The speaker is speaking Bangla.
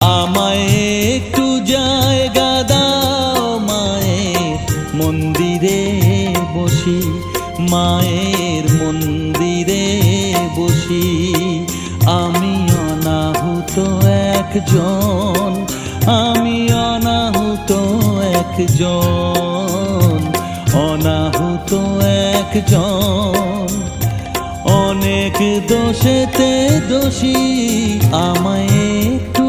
আমায় একটু জায়গা দাও মায়ের মন্দিরে বসি, মায়ের মন্দিরে বসি। আমি অনাহুত একজন, আমি অনাহুত একজন, অনাহুত একজন। অনেক দোষেতে দোষী, আমায় একটু